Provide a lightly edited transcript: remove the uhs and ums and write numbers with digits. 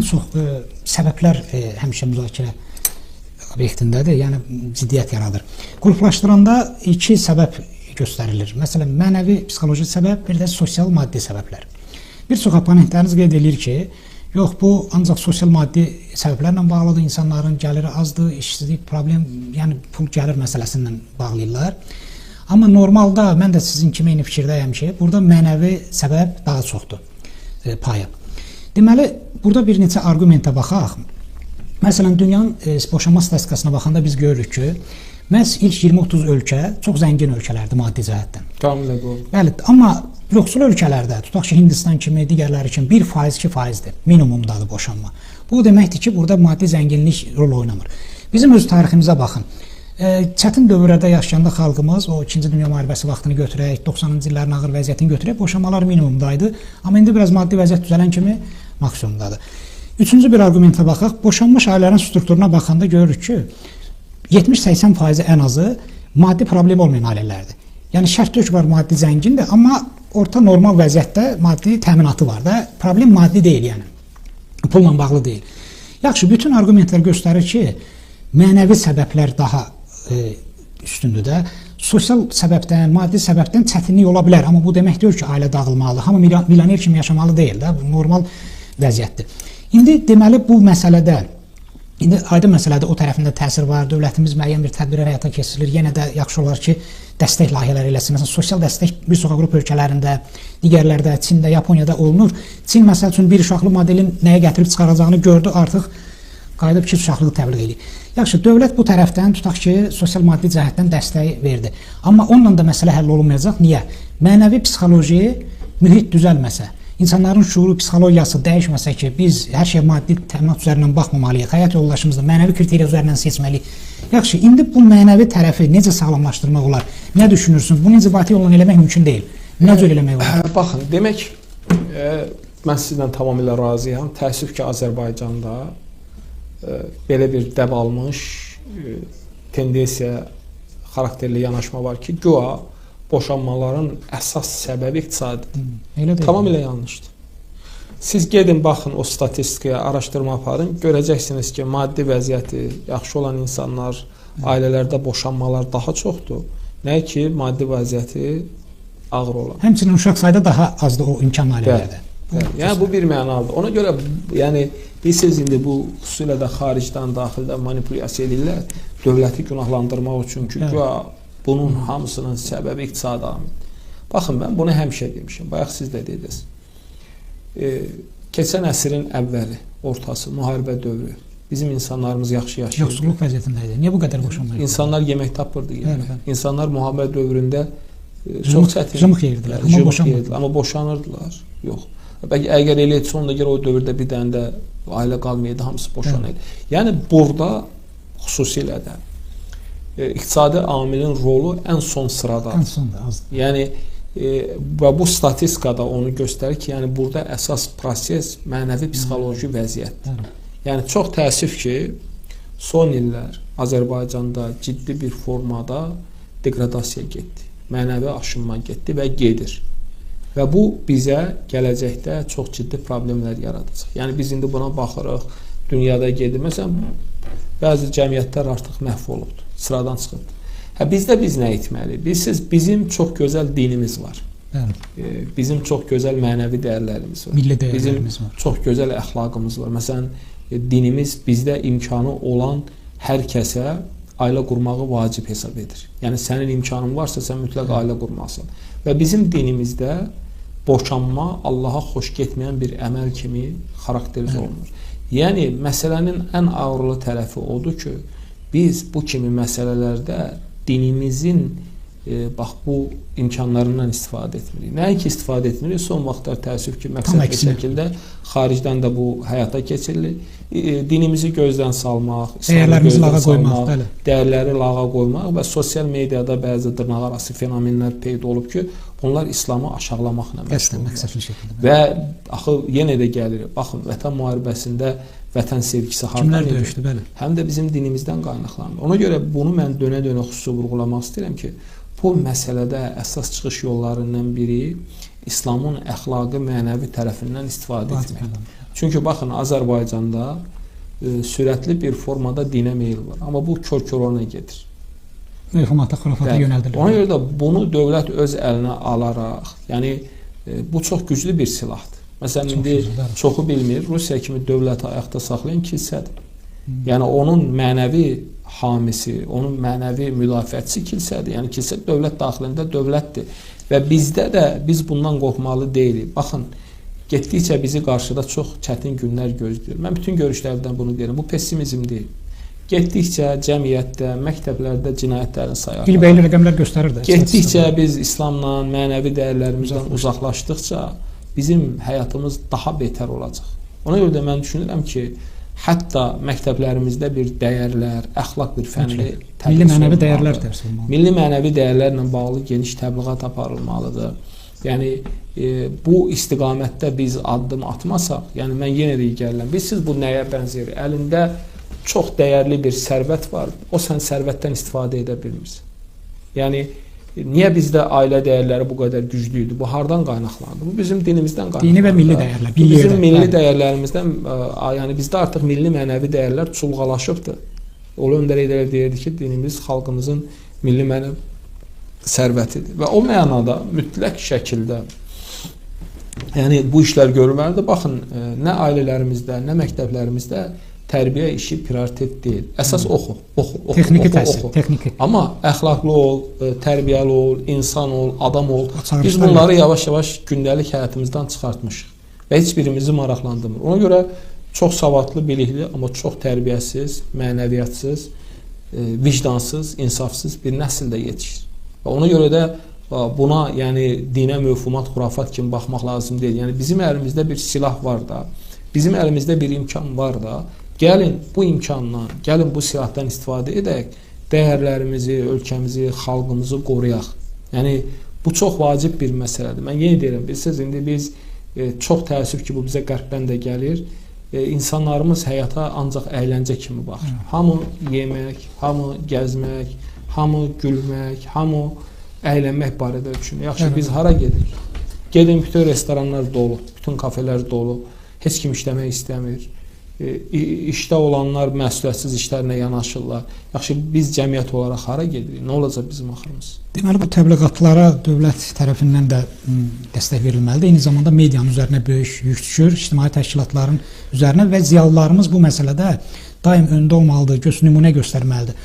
ən çox səbəblər həmişə müzakirə obyektindədir, yəni ciddiyyət yaradır. Qruplaşdıranda iki səbəb göstərilir. Məsələn, mənəvi, psixoloji səbəb, bir də sosial maddi səbəblər. Bir çox oponentləriniz qeyd edir ki, yox, bu ancaq sosial maddi səbəblərlə bağlıdır, insanların gəliri azdır, işsizlik, problem, yəni pul gəlir məsələsindən bağlayırlar. Amma normalda, mən də sizin kimi eyni fikirdəyəm ki, burada mənəvi səbəb daha çoxdur, payı. Deməli, burada bir neçə argumentə baxaq. Məsələn, dünyanın boşanma statistikasına baxanda biz görürük ki, məhz ilk 20-30 ölkə çox zəngin ölkələrdir maddi cəhətdən. Tamamilə bu. Bəli, amma yoxsul ölkələrdə, tutaq ki, Hindistan kimi, digərləri kimi 1%, 2%-dir, minimumdadır boşanma. Bu deməkdir ki, burada maddi zənginlik rol oynamır. Bizim öz tariximizə baxın. Çətin dövrlərdə yaşayanda xalqımız, o 2-ci Dünya müharibəsi vaxtını götürək, 90-cı illərin ağır vəziyyətini götürək, boşanmalar minimumdaydı. Amma indi biraz maddi vəziyyət düzələn kimi maksimumdadır. Üçüncü bir argumentə baxaq. Boşanmış ailələrin strukturuna baxanda görürük ki, 70-80% ən azı maddi problem olmayan ailələrdir. Yəni şərt ki var, maddi zəngindir, amma orta normal vəziyyətdə maddi təminatı var da, problem maddi deyil, yəni pulla bağlı deyil. Yaxşı, bütün argumentlər göstərir ki, mənəvi səbəblər daha üstündür də. Sosial səbəbdən, maddi səbəbdən çətinlik ola bilər, amma bu demək deyil ki, ailə dağılmalı, hamı milyoner kimi yaşamalı deyil də, bu normal vəziyyətdir. İndi deməli bu məsələdə, indi aydın məsələdə o tərəfində təsir var, dövlətimiz müəyyən bir tədbirlər həyata keçirilir, yenə də yaxşı olar ki, dəstək layihələri eləsin. Məsələn, sosial dəstək bir çox Avropa ölkələrində, digərlərdə, Çində, Yaponiyada olunur. Çin məsəl üçün bir uşaqlı modelin nəyə gətirib çıxaracağını gördü, artıq qayıdıb iki uşaqlığı təbliğ edir. Yaxşı, dövlət bu tərəfdən, tutaq ki, sosial maddi cəhətdən dəstək verdi. Amma onunla da məsələ həll olunmayacaq. Niyə? Mənəvi psixoloji mühit düzəlməsə, İnsanların şuuru, psixologiyası dəyişməsə ki, biz hər şey maddi təminat üzərindən baxmamalıyıq, həyat yoldaşımızda mənəvi kriteriya üzərindən seçməliyik. Yaxşı, indi bu mənəvi tərəfi necə sağlamlaşdırmaq olar? Nə düşünürsünüz? Bunu inzibati yolla eləmək mümkün deyil. Nə cür eləmək olar? Baxın, demək, mən sizlə tamamilə razıyam. Təəssüf ki, Azərbaycanda belə bir dəb almış tendensiya, xarakterli yanaşma var ki, güya boşanmaların əsas səbəbi iqtisadidir. Tamamilə yanlışdır. Siz gedin, baxın o statistikaya, araşdırma aparın, görəcəksiniz ki, maddi vəziyyəti yaxşı olan insanlar, ailələrdə boşanmalar daha çoxdur. Nə ki, maddi vəziyyəti ağır olan. Həmçinin uşaq sayda daha azdır o imkan ailələrdə. Yəni, bu bir mənalıdır. Ona görə, yəni, bilirsiniz, indi bu xüsusilə də xaricdən, daxildə manipulyasiya edirlər, dövləti günahlandırmaq üçün ki, güya bunun hamısının səbəbi iqtisadi amildir. Baxın, mən bunu həmişə demişim. Bayaq siz də dediniz. Keçən əsrin əvvəli, ortası, müharibə dövrü bizim insanlarımız yaxşı yaşayırdı. Yoxsulluq vəziyyətində idi. Niyə bu qədər boşanma? İnsanlar yemək tapırdı. İnsanlar müharibə dövründə çox çətin. Jımıq yeyirdilər, amma boşanırdılar. Yox. Bəlkə əgər elə etsə, onda görə o dövrdə bir dənə də ailə qalmayırdı, hamısı boşanırdı. Yəni, burada xüsusilə də iqtisadi amilin rolu ən son sıradadır. Ən sonda azdır. Yəni, və bu statistikada onu göstərir ki, yəni burada əsas proses mənəvi psixoloji vəziyyətdir. Yəni, çox təəssüf ki, son illər Azərbaycanda ciddi bir formada degradasiya getdi, mənəvi aşınma getdi və gedir. Və bu bizə gələcəkdə çox ciddi problemlər yaradacaq. Yəni, biz indi buna baxırıq, dünyada gedir. Məsələn, bəzi cəmiyyətlər artıq məhv olubdur, sıradan çıxıbdır. Bizdə biz nə etməliyik? Bizim çox gözəl dinimiz var. Bizim çox gözəl mənəvi dəyərlərimiz var. Milli dəyərlərimiz var. Bizim çox gözəl əxlaqımız var. Məsələn, dinimiz bizdə imkanı olan hər kəsə ailə qurmağı vacib hesab edir. Yəni, sənin imkanın varsa, sən mütləq ailə qurmalısan. Və bizim dinimizdə boşanma Allaha xoş getməyən bir əməl kimi xarakterizə olunur. Yəni, məsələnin ən ağırlı tərəfi odur ki, biz bu kimi məsələlərdə dinimizin bax, bu imkanlarından istifadə etmirik. Nəyə ki, istifadə etmirik? Son vaxtlar təəssüf ki, məqsədli şəkildə xaricdən də bu həyata keçirilir. Dinimizi gözdən salmaq, dəyərlərimizi lağa qoymaq, dəyərləri lağa qoymaq və sosial mediada bəzi dırnaqarası fenomenlər peyda olub ki, bunlar İslamı aşağılamaqla məşğuldur. Və axı yenə də gəlir, baxın, vətən müharibəsində vətən sevgisi hardan edir? Həm də bizim dinimizdən qaynaqlanır. Ona görə bunu mən dönə-dönə xüsusi vurğulamaq istəyirəm ki, bu məsələdə əsas çıxış yollarından biri İslamın əxlaqı, mənəvi tərəfindən istifadə etməkdir. Çünki baxın, Azərbaycanda sürətli bir formada dinə meyil var. Amma bu kör-körona gedir. Mövhumata, xurafata yönəldilir. Ona görə də bunu dövlət öz əlinə alaraq, yəni bu çox güclü bir silahdır. Məsələn, indi çoxu bilmir, Rusiya kimi dövləti ayaqda saxlayan kilsədir. Yəni onun mənəvi hamisi, onun mənəvi müdafiəçisi kilsədir. Yəni kilsə dövlət daxilində dövlətdir. Və bizdə də biz bundan qorxmalı deyilik. Baxın, getdikcə bizi qarşıda çox çətin günlər gözləyir. Mən bütün görüşlərdən bunu deyirəm. Bu pessimizm deyil. Getdikcə cəmiyyətdə, məktəblərdə cinayətlərin sayı artır. Bilbəyli rəqəmlər göstərir də. Getdikcə biz İslamla, mənəvi dəyərlərimizdən uzaqlaşdıqca bizim həyatımız daha betər olacaq. Ona görə də mən düşünürəm ki, hətta məktəblərimizdə bir dəyərlər, əxlaq bir fənni milli mənəvi dəyərlər dərs olmalıdır. Milli mənəvi dəyərlərlə bağlı geniş təbliğat aparılmalıdır. Yəni bu istiqamətdə biz addım atmasaq, yəni mən yenə də gəlirəm. Siz bu nəyə bənzəyir? Əlində çox dəyərli bir sərvət var. O sən sərvətdən istifadə edə bilmirsən. Yəni niyə bizdə ailə dəyərləri bu qədər güclüydü? Bu hardan qaynaqlandı? Bu bizim dinimizdən qaynaqlandı. Dini və milli dəyərlər. Bizim milli dəyərlərimizdən, yəni bizdə artıq milli mənəvi dəyərlər çulğalaşıbdır. Ulu Öndər Heydər deyirdi ki, dinimiz xalqımızın milli mənəvi sərvətidir. Və o mənada mütləq şəkildə yəni bu işlər görülməlidir. Baxın, nə ailələrimizdə, nə məktəblərimizdə tərbiyə işi prioritet deyil. Əsas oxu. Texniki təhsil, texniki. Amma əxlaqlı ol, tərbiyəli ol, insan ol, adam ol. Biz bunları yavaş-yavaş gündəlik həyatımızdan çıxartmışıq və heç birimizi maraqlandırmır. Ona görə çox savadlı, bilikli, amma çox tərbiyəsiz, mənəviyyatsız, vicdansız, insafsız bir nəsil də yetişir. Və ona görə də buna, yəni dinə, mövhumat, xurafat kimi baxmaq lazım deyil. Yəni bizim əlimizdə bir silah var da, bizim əlimizdə bir imkan var da, gəlin bu imkandan, gəlin bu silahdan istifadə edək, dəyərlərimizi, ölkəmizi, xalqımızı qoruyaq. Yəni bu çox vacib bir məsələdir. Mən yenə deyirəm, bilirsiniz, indi biz çox təəssüf ki, bu bizə qərbdən də gəlir. İnsanlarımız həyata ancaq əyləncə kimi baxır. Hamı yemək, hamı gəzmək, hamı gülmək, hamı əylənmək barədə düşünür. Yaxşı, biz hara gedirik? Gedin, bütün restoranlar dolu, bütün kafelər dolu, heç kim işləmək istəmir. İşdə olanlar məsuliyyətsiz işlərlə yanaşırlar. Yaxşı, biz cəmiyyət olaraq hara gedirik? Nə olacaq bizim axırımız? Deməli, bu təbliğatlara dövlət tərəfindən də dəstək verilməlidir. Eyni zamanda medianın üzərinə böyük yük düşür, ictimai təşkilatların üzərinə və ziyalılarımız bu məsələdə daim öndə olmalıdır, nümunə göstərməlidir.